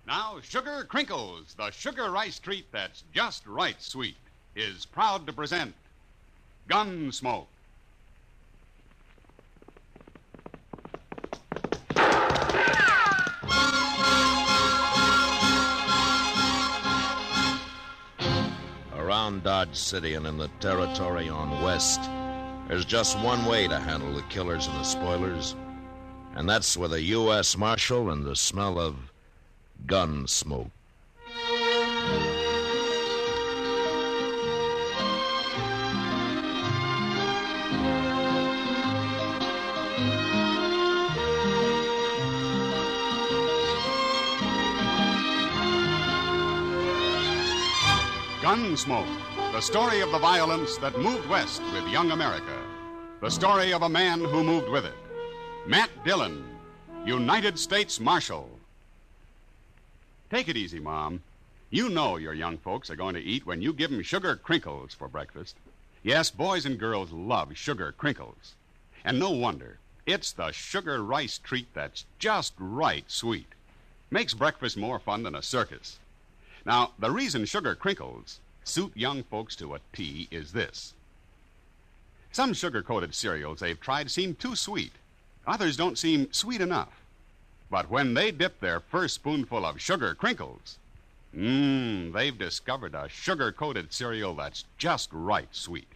Now, Sugar Crinkles, the sugar rice treat that's just right sweet, is proud to present Gunsmoke. Around Dodge City and in the territory on West, there's just one way to handle the killers and the spoilers, and that's with a U.S. Marshal and the smell of gun smoke. Gunsmoke, the story of the violence that moved west with young America. The story of a man who moved with it. Matt Dillon, United States Marshal. Take it easy, Mom. You know your young folks are going to eat when you give them sugar crinkles for breakfast. Yes, boys and girls love sugar crinkles. And no wonder. It's the sugar rice treat that's just right sweet. Makes breakfast more fun than a circus. Now, the reason sugar crinkles suit young folks to a T is this. Some sugar-coated cereals they've tried seem too sweet. Others don't seem sweet enough. But when they dip their first spoonful of sugar crinkles, they've discovered a sugar-coated cereal that's just right sweet.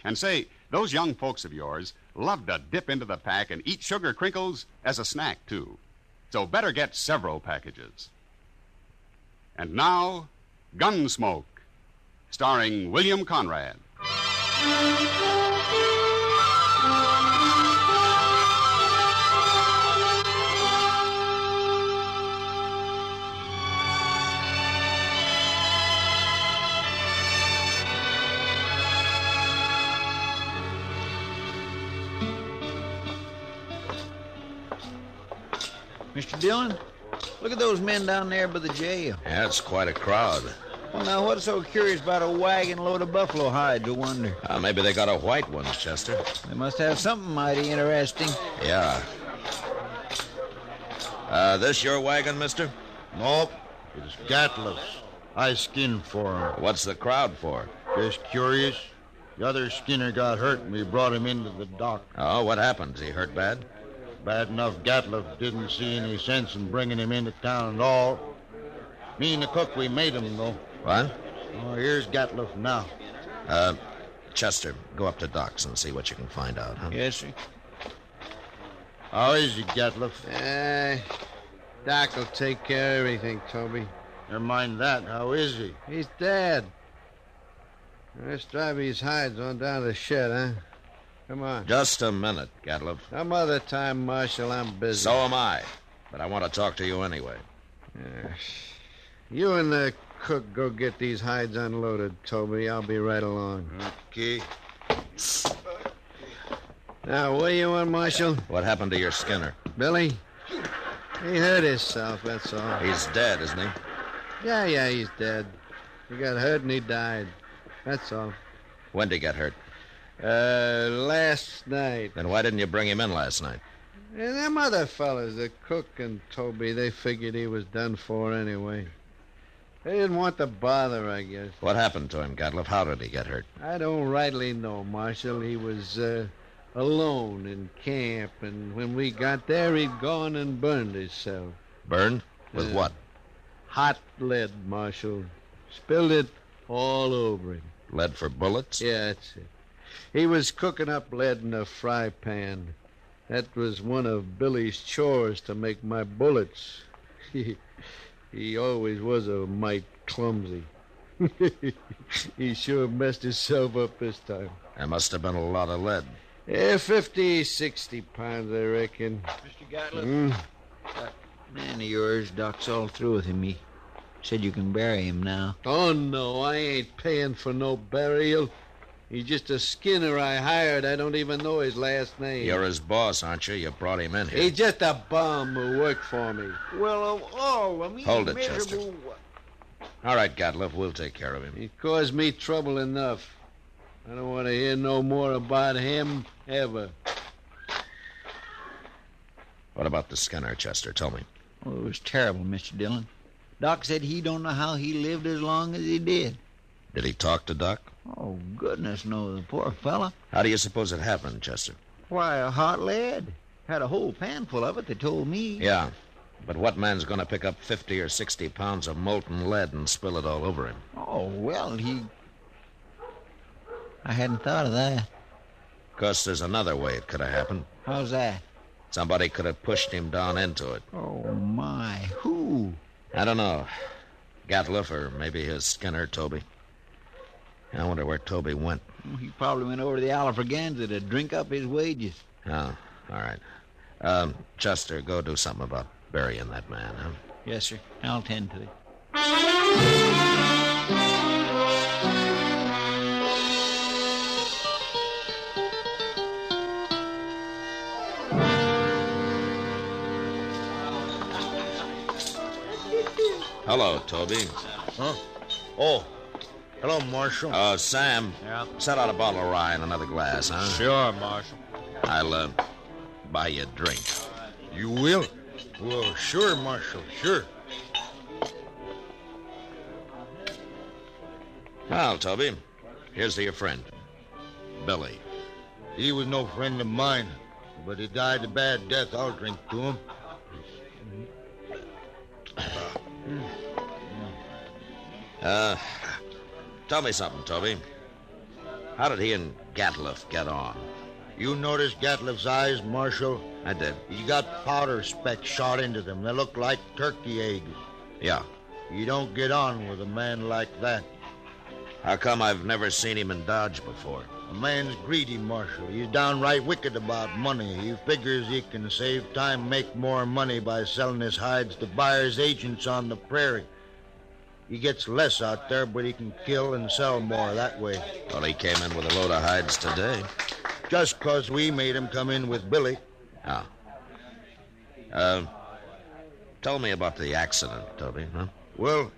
And say, those young folks of yours love to dip into the pack and eat sugar crinkles as a snack, too. So better get several packages. And now, Gunsmoke, starring William Conrad. Mr. Dillon, look at those men down there by the jail. Yeah, it's quite a crowd. Well, now, what's so curious about a wagon load of buffalo hides, I wonder? Maybe they got a white one, Chester. They must have something mighty interesting. Yeah. This your wagon, mister? Nope. It's Gatliff's. I skinned for him. What's the crowd for? Just curious. The other skinner got hurt and we brought him into the dock. Oh, what happened? Is he hurt bad? Bad enough Gatliff didn't see any sense in bringing him into town at all. Me and the cook, we made him, though. What? Oh, here's Gatliff now. Chester, go up to Doc's and see what you can find out, huh? Yes, sir. How is he, Gatliff? Doc will take care of everything, Toby. Never mind that. How is he? He's dead. Let's drive these hides on down to the shed, huh? Come on. Just a minute, Gatliff. Some other time, Marshal. I'm busy. So am I. But I want to talk to you anyway. You and the cook go get these hides unloaded, Toby. I'll be right along. Okay. Now, what do you want, Marshal? What happened to your Skinner? Billy? He hurt himself, that's all. He's dead, isn't he? Yeah, he's dead. He got hurt and he died. That's all. When did he get hurt? Last night. Then why didn't you bring him in last night? And them other fellas, the cook and Toby, they figured he was done for anyway. They didn't want to bother, I guess. What happened to him, Gatliff? How did he get hurt? I don't rightly know, Marshal. He was alone in camp, and when we got there, he'd gone and burned himself. Burned? With what? Hot lead, Marshal. Spilled it all over him. Lead for bullets? Yeah, that's it. He was cooking up lead in a fry pan. That was one of Billy's chores to make my bullets. He always was a mite clumsy. He sure messed himself up this time. There must have been a lot of lead. 50, 60 pounds, I reckon. Mr. Gatliff, that man of yours, Doc's all through with him. He said you can bury him now. Oh, no, I ain't paying for no burial. He's just a skinner I hired. I don't even know his last name. You're his boss, aren't you? You brought him in here. He's just a bum who worked for me. Well, of all of me, Hold it, Chester. All right, Gatliff, we'll take care of him. He caused me trouble enough. I don't want to hear no more about him ever. What about the Skinner, Chester? Tell me. Oh, it was terrible, Mr. Dillon. Doc said he don't know how he lived as long as he did. Did he talk to Doc? Oh, goodness knows, the poor fella. How do you suppose it happened, Chester? Why, a hot lead. Had a whole pan full of it, they told me. Yeah, but what man's going to pick up 50 or 60 pounds of molten lead and spill it all over him? Oh, well, I hadn't thought of that. Of course, there's another way it could have happened. How's that? Somebody could have pushed him down into it. Oh, my. Who? I don't know. Gatliff or maybe his Skinner, Toby. I wonder where Toby went. He probably went over to the Alafraganza to drink up his wages. Oh, all right. Chester, go do something about burying that man, huh? Yes, sir. I'll tend to it. Hello, Toby. Huh? Oh, hello, Marshal. Sam. Yeah? Set out a bottle of rye and another glass, huh? Sure, Marshal. I'll, buy you a drink. You will? Well, sure, Marshal, sure. Well, Toby, here's to your friend, Billy. He was no friend of mine, but he died a bad death. I'll drink to him. Tell me something, Toby. How did he and Gatliff get on? You notice Gatliff's eyes, Marshal? I did. He's got powder specks shot into them. They look like turkey eggs. Yeah. You don't get on with a man like that. How come I've never seen him in Dodge before? A man's greedy, Marshal. He's downright wicked about money. He figures he can save time, make more money by selling his hides to buyers' agents on the prairie. He gets less out there, but he can kill and sell more that way. Well, he came in with a load of hides today. Just 'cause we made him come in with Billy. Oh. Tell me about the accident, Toby, huh? Well,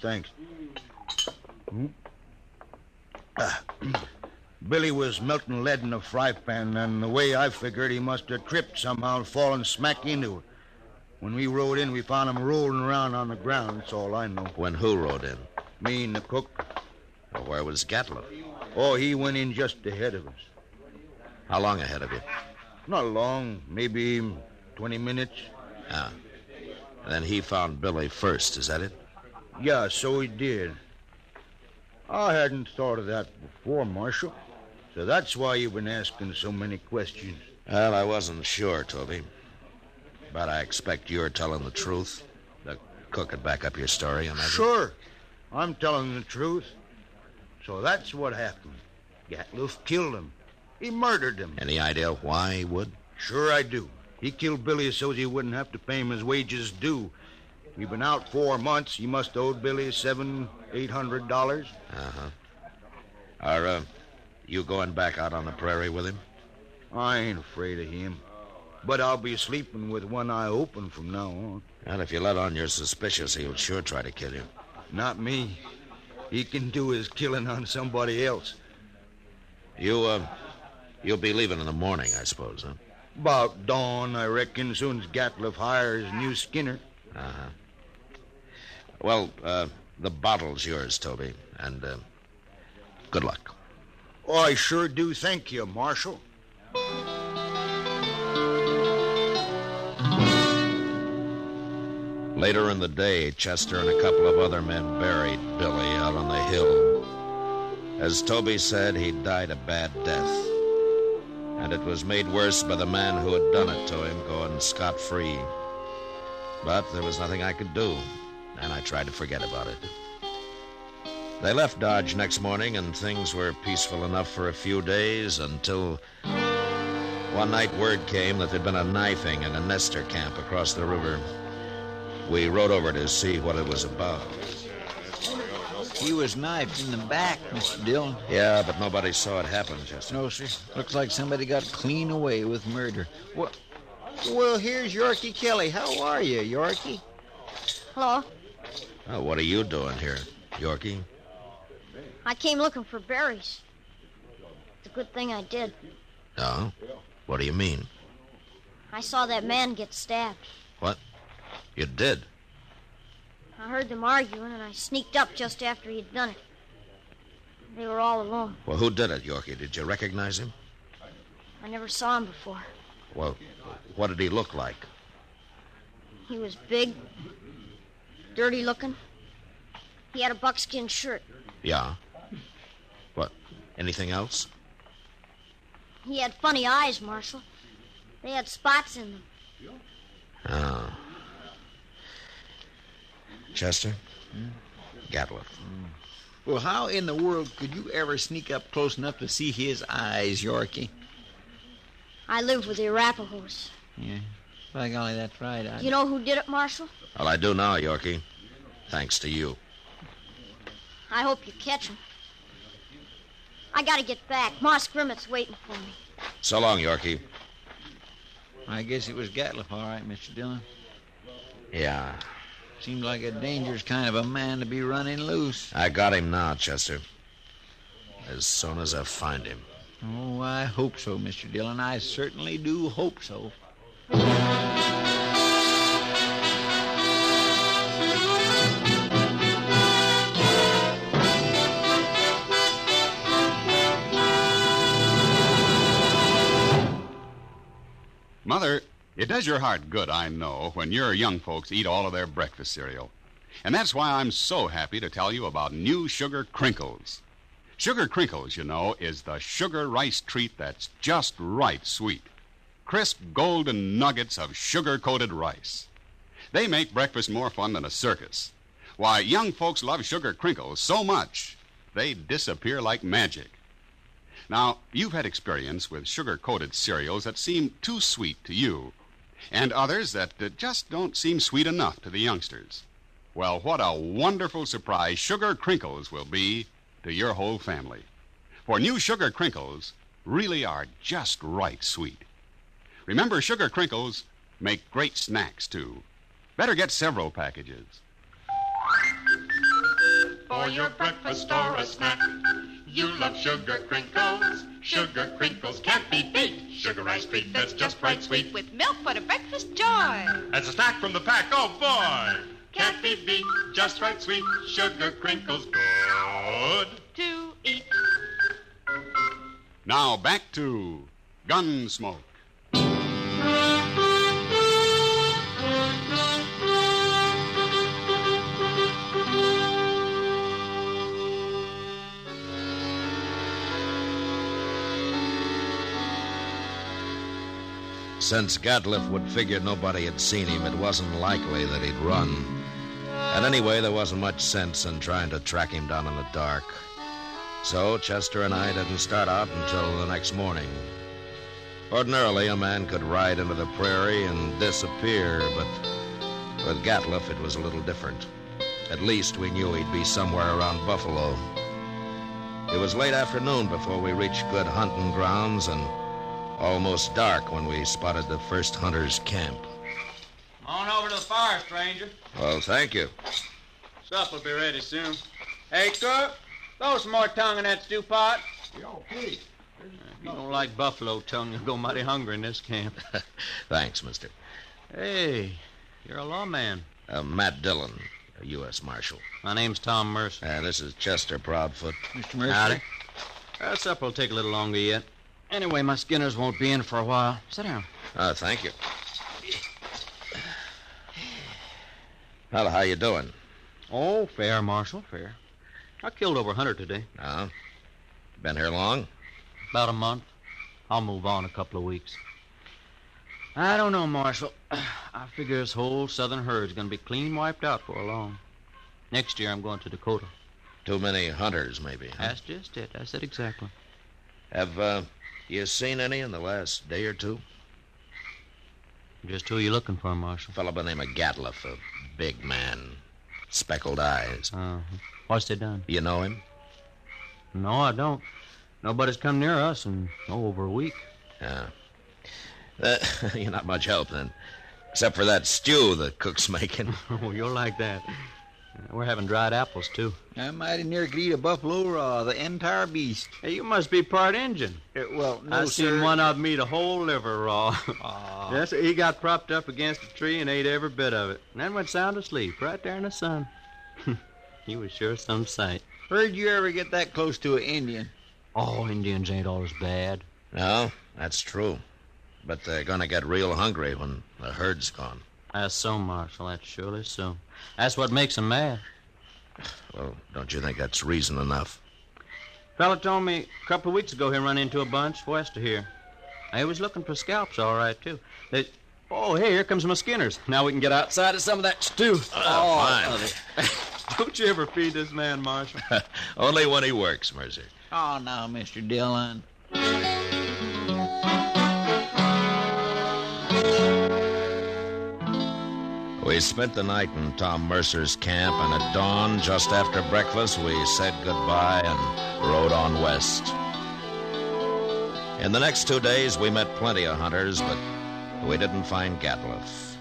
thanks. Billy was melting lead in a fry pan, and the way I figured, he must have tripped somehow and fallen smack into it. When we rode in, we found him rolling around on the ground. That's all I know. When who rode in? Me and the cook. Well, where was Gatliff? Oh, he went in just ahead of us. How long ahead of you? Not long, maybe 20 minutes. Ah. And then he found Billy first, is that it? Yeah, so he did. I hadn't thought of that before, Marshal. So that's why you've been asking so many questions. Well, I wasn't sure, Toby. But I expect you're telling the truth. The cook would back up your story, imagine. Sure. I'm telling the truth. So that's what happened. Gatliff killed him. He murdered him. Any idea why he would? Sure I do. He killed Billy so he wouldn't have to pay him his wages due. We've been out 4 months. He must have owed Billy $700-800. Uh-huh. Are, you going back out on the prairie with him? I ain't afraid of him. But I'll be sleeping with one eye open from now on. And if you let on you're suspicious, he'll sure try to kill you. Not me. He can do his killing on somebody else. You'll be leaving in the morning, I suppose, huh? About dawn, I reckon, soon as Gatliff hires new Skinner. Uh-huh. Well, the bottle's yours, Toby, and, good luck. Oh, I sure do thank you, Marshal. Later in the day, Chester and a couple of other men buried Billy out on the hill. As Toby said, he died a bad death. And it was made worse by the man who had done it to him going scot-free. But there was nothing I could do, and I tried to forget about it. They left Dodge next morning, and things were peaceful enough for a few days until one night word came that there'd been a knifing in a Nestor camp across the river. We rode over to see what it was about. He was knifed in the back, Mr. Dillon. Yeah, but nobody saw it happen, Chester. No, sir. Looks like somebody got clean away with murder. Well, here's Yorkie Kelly. How are you, Yorkie? Hello. Oh, what are you doing here, Yorkie? I came looking for berries. It's a good thing I did. Oh? What do you mean? I saw that man get stabbed. What? You did? heard them arguing, and I sneaked up just after he'd done it. They were all alone. Well, who did it, Yorkie? Did you recognize him? I never saw him before. Well, what did he look like? He was big, dirty looking. He had a buckskin shirt. Yeah. What, anything else? He had funny eyes, Marshal. They had spots in them. Oh. Chester? Gatliff. Well, how in the world could you ever sneak up close enough to see his eyes, Yorkie? I lived with the Arapahoes. Yeah. By golly, that's right. You know who did it, Marshal? Well, I do now, Yorkie. Thanks to you. I hope you catch him. I gotta get back. Moss Grimmett's waiting for me. So long, Yorkie. I guess it was Gatliff, all right, Mr. Dillon. Yeah. Seemed like a dangerous kind of a man to be running loose. I got him now, Chester. As soon as I find him. Oh, I hope so, Mr. Dillon. I certainly do hope so. Mother, it does your heart good, I know, when your young folks eat all of their breakfast cereal. And that's why I'm so happy to tell you about new Sugar Crinkles. Sugar Crinkles, you know, is the sugar rice treat that's just right sweet. Crisp golden nuggets of sugar-coated rice. They make breakfast more fun than a circus. Why, young folks love Sugar Crinkles so much, they disappear like magic. Now, you've had experience with sugar-coated cereals that seem too sweet to you, and others that just don't seem sweet enough to the youngsters. Well, what a wonderful surprise Sugar Crinkles will be to your whole family. For new Sugar Crinkles really are just right sweet. Remember, Sugar Crinkles make great snacks, too. Better get several packages. For your breakfast or a snack, you love Sugar Crinkles. Sugar Crinkles can't be beat. Sugar ice treat that's just right sweet. With milk for the breakfast joy. As a snack from the pack, oh boy! Can't be beat, just right sweet. Sugar Crinkles, good to eat. Now back to Gunsmoke. Since Gatliff would figure nobody had seen him, it wasn't likely that he'd run. And anyway, there wasn't much sense in trying to track him down in the dark. So Chester and I didn't start out until the next morning. Ordinarily, a man could ride into the prairie and disappear, but with Gatliff, it was a little different. At least we knew he'd be somewhere around Buffalo. It was late afternoon before we reached good hunting grounds, and almost dark when we spotted the first hunter's camp. On over to the fire, stranger. Well, thank you. Supper'll be ready soon. Hey, cook, throw some more tongue in that stew pot. Yo, Pete. If you don't like buffalo tongue, you'll go mighty hungry in this camp. Thanks, mister. Hey, you're a lawman. Matt Dillon, a U.S. Marshal. My name's Tom Mercer. This is Chester Proudfoot. Mr. Mercer. Howdy. Supper'll take a little longer yet. Anyway, my skinners won't be in for a while. Sit down. Thank you. Well, how you doing? Oh, fair, Marshal, fair. I killed over 100 today. Oh? Been here long? About a month. I'll move on a couple of weeks. I don't know, Marshal. I figure this whole southern herd's going to be clean wiped out for long. Next year, I'm going to Dakota. Too many hunters, maybe. Huh? That's just it. That's it exactly. Have you seen any in the last day or two? Just who you looking for, Marshal? A fellow by the name of Gatliff, a big man, speckled eyes. What's they done? You know him? No, I don't. Nobody's come near us in, over a week. Yeah. You're not much help, then. Except for that stew the cook's making. Oh, you're like that. We're having dried apples, too. I mighty near could eat a buffalo raw, the entire beast. Hey, you must be part Injun. Well, no, I seen one of them eat a whole liver raw. Aw. Yes, he got propped up against a tree and ate every bit of it. And then went sound asleep right there in the sun. He was sure some sight. Heard you ever get that close to an Indian? Oh, Indians ain't always bad. No, that's true. But they're going to get real hungry when the herd's gone. That's so, Marshal. That's surely so. That's what makes 'em mad. Well, don't you think that's reason enough? Fella told me a couple of weeks ago he run into a bunch west of here. They was looking for scalps, all right, too. Oh, hey, here comes my skinners. Now we can get outside of some of that stew. Fine. Don't you ever feed this man, Marshal? Only when he works, Mercer. Oh, now, Mr. Dillon. We spent the night in Tom Mercer's camp, and at dawn, just after breakfast, we said goodbye and rode on west. In the next 2 days, we met plenty of hunters, but we didn't find Gatliff.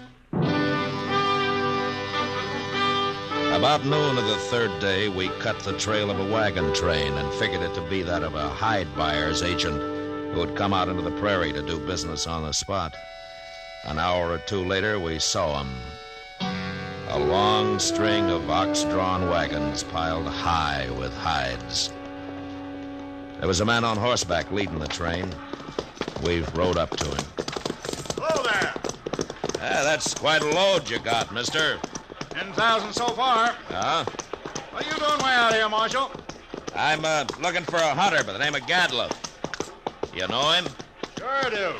About noon of the third day, we cut the trail of a wagon train and figured it to be that of a hide buyer's agent who had come out into the prairie to do business on the spot. An hour or two later, we saw him. A long string of ox-drawn wagons piled high with hides. There was a man on horseback leading the train. We rode up to him. Hello there. That's quite a load you got, mister. 10,000 so far. Huh? What are you doing way out here, Marshal? I'm looking for a hunter by the name of Gatliff. You know him? Sure do.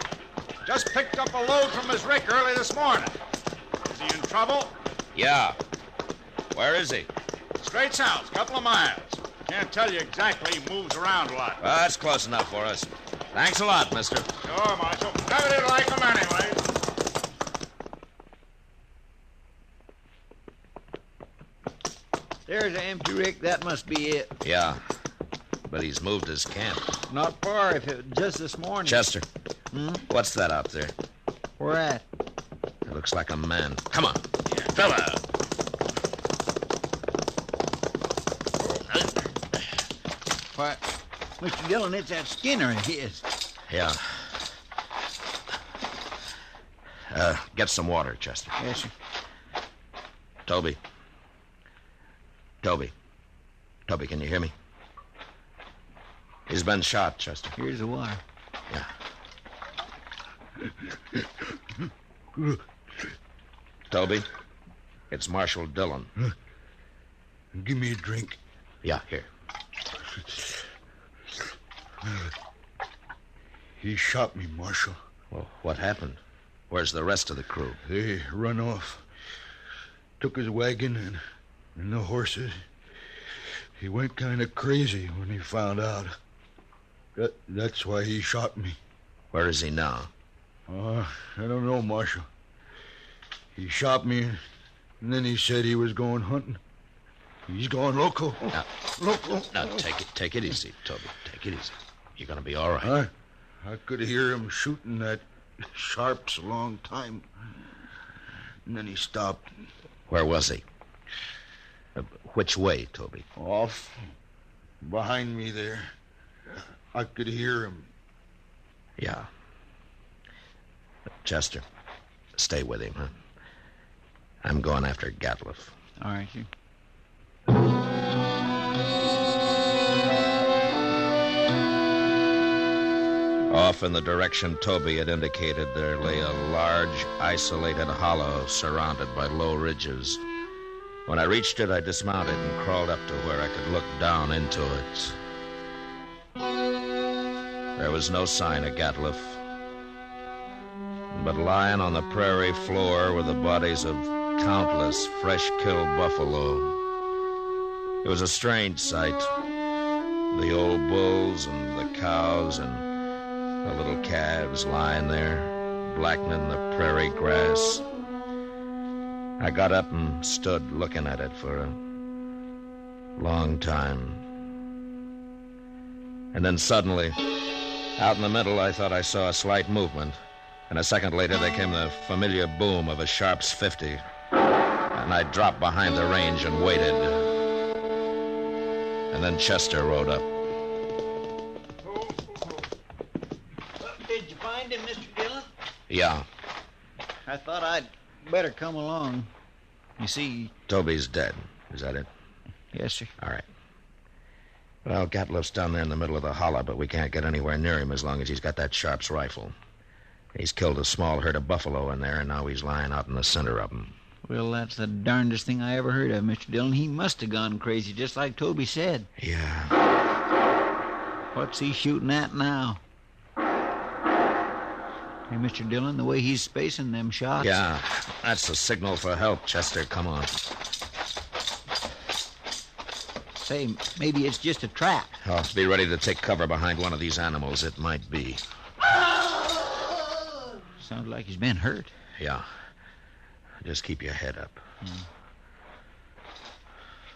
Just picked up a load from his rick early this morning. Is he in trouble? Yeah. Where is he? Straight south, couple of miles. Can't tell you exactly. He moves around a lot. Well, that's close enough for us. Thanks a lot, mister. Sure, Marshal. Never did like him anyway. There's an empty rick. That must be it. Yeah. But he's moved his camp. Not far, if it was just this morning. Chester. What's that out there? Where at? It looks like a man. Come on. Fella. Why, Mr. Dillon, it's that Skinner of his. Yeah. Get some water, Chester. Yes, sir. Toby, can you hear me? He's been shot, Chester. Here's the water. Yeah. Toby, it's Marshal Dillon. Give me a drink. Yeah, here. He shot me, Marshal. Well, what happened? Where's the rest of the crew? They run off. Took his wagon and the horses. He went kind of crazy when he found out. That's why he shot me. Where is he now? I don't know, Marshal. He shot me, and then he said he was going hunting. He's going loco. Loco. Now, take it easy, Toby. Take it easy. You're going to be all right. I could hear him shooting that Sharps a long time. And then he stopped. Where was he? Which way, Toby? Off. Behind me there. I could hear him. Yeah. Chester, stay with him, huh? I'm going after Gatliff. All right, sir. Off in the direction Toby had indicated, there lay a large, isolated hollow surrounded by low ridges. When I reached it, I dismounted and crawled up to where I could look down into it. There was no sign of Gatliff, but lying on the prairie floor were the bodies of countless fresh-killed buffalo. It was a strange sight. The old bulls and the cows and the little calves lying there, blackening the prairie grass. I got up and stood looking at it for a long time. And then suddenly, out in the middle, I thought I saw a slight movement. And a second later, there came the familiar boom of a Sharps 50. And I dropped behind the range and waited. And then Chester rode up. Did you find him, Mr. Dillon? Yeah. I thought I'd better come along. You see... Toby's dead. Is that it? Yes, sir. All right. Well, Gatliff's down there in the middle of the holler, but we can't get anywhere near him as long as he's got that Sharp's rifle. He's killed a small herd of buffalo in there, and now he's lying out in the center of them. Well, that's the darndest thing I ever heard of, Mr. Dillon. He must have gone crazy, just like Toby said. Yeah. What's he shooting at now? Hey, Mr. Dillon, the way he's spacing them shots. Yeah, that's the signal for help, Chester. Come on. Say, maybe it's just a trap. Oh, be ready to take cover behind one of these animals. It might be. Sounds like he's been hurt. Yeah. Just keep your head up.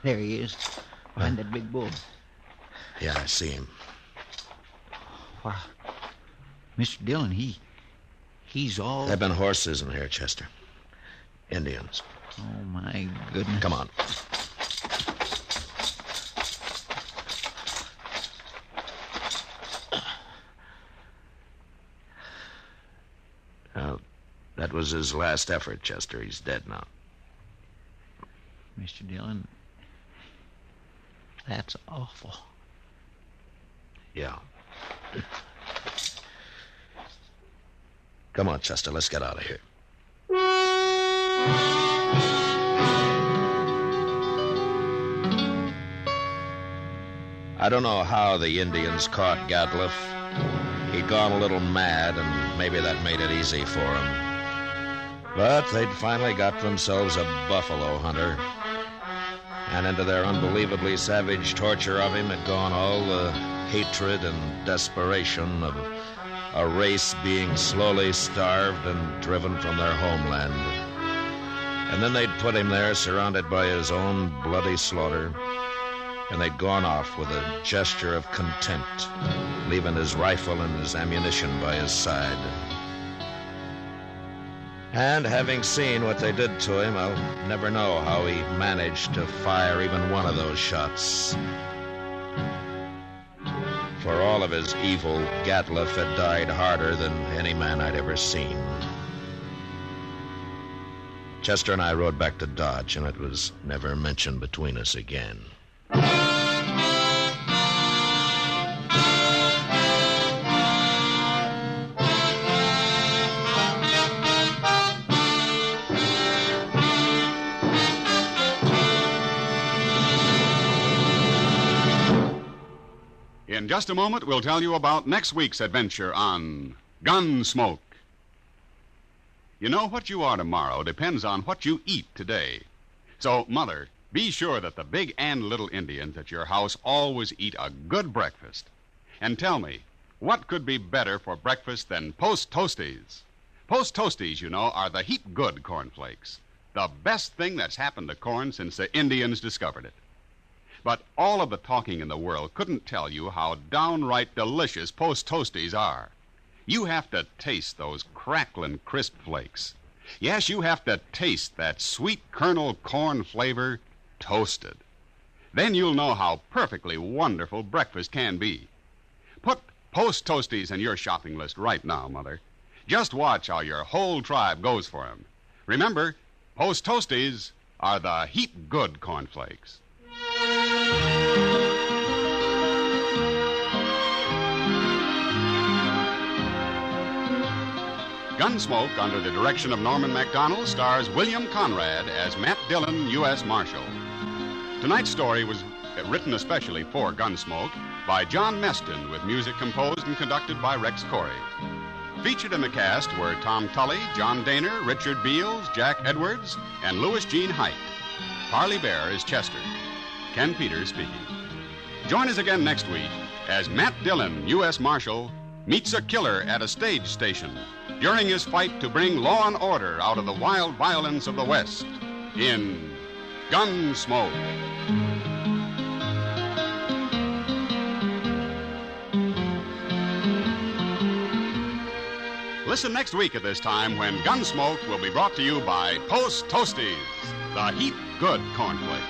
There he is, behind that big bull. Yeah, I see him. Wow. Mr. Dillon, he's all... There have been horses in here, Chester. Indians. Oh, my goodness. Come on. That was his last effort, Chester. He's dead now. Mr. Dillon, that's awful. Yeah. Come on, Chester. Let's get out of here. I don't know how the Indians caught Gatliff. He'd gone a little mad, and maybe that made it easy for him. But they'd finally got themselves a buffalo hunter. And into their unbelievably savage torture of him had gone all the hatred and desperation of a race being slowly starved and driven from their homeland. And then they'd put him there, surrounded by his own bloody slaughter, and they'd gone off with a gesture of contempt, leaving his rifle and his ammunition by his side. And having seen what they did to him, I'll never know how he managed to fire even one of those shots. For all of his evil, Gatliff had died harder than any man I'd ever seen. Chester and I rode back to Dodge, and it was never mentioned between us again. In just a moment, we'll tell you about next week's adventure on Gunsmoke. You know, what you are tomorrow depends on what you eat today. So, Mother, be sure that the big and little Indians at your house always eat a good breakfast. And tell me, what could be better for breakfast than Post Toasties? Post Toasties, you know, are the heap good cornflakes. The best thing that's happened to corn since the Indians discovered it. But all of the talking in the world couldn't tell you how downright delicious Post Toasties are. You have to taste those crackling, crisp flakes. Yes, you have to taste that sweet kernel corn flavor toasted. Then you'll know how perfectly wonderful breakfast can be. Put Post Toasties in your shopping list right now, Mother. Just watch how your whole tribe goes for 'em. Remember, Post Toasties are the heap good cornflakes. Gunsmoke, under the direction of Norman Macdonnell, stars William Conrad as Matt Dillon, U.S. Marshal. Tonight's story was written especially for Gunsmoke by John Meston, with music composed and conducted by Rex Corey. Featured in the cast were Tom Tully, John Daner, Richard Beals, Jack Edwards, and Louis Jean Height. Parley Baer is Chester. Ken Peters speaking. Join us again next week as Matt Dillon, U.S. Marshal, meets a killer at a stage station during his fight to bring law and order out of the wild violence of the West in Gunsmoke. Listen next week at this time when Gunsmoke will be brought to you by Post Toasties, the heap good cornflakes.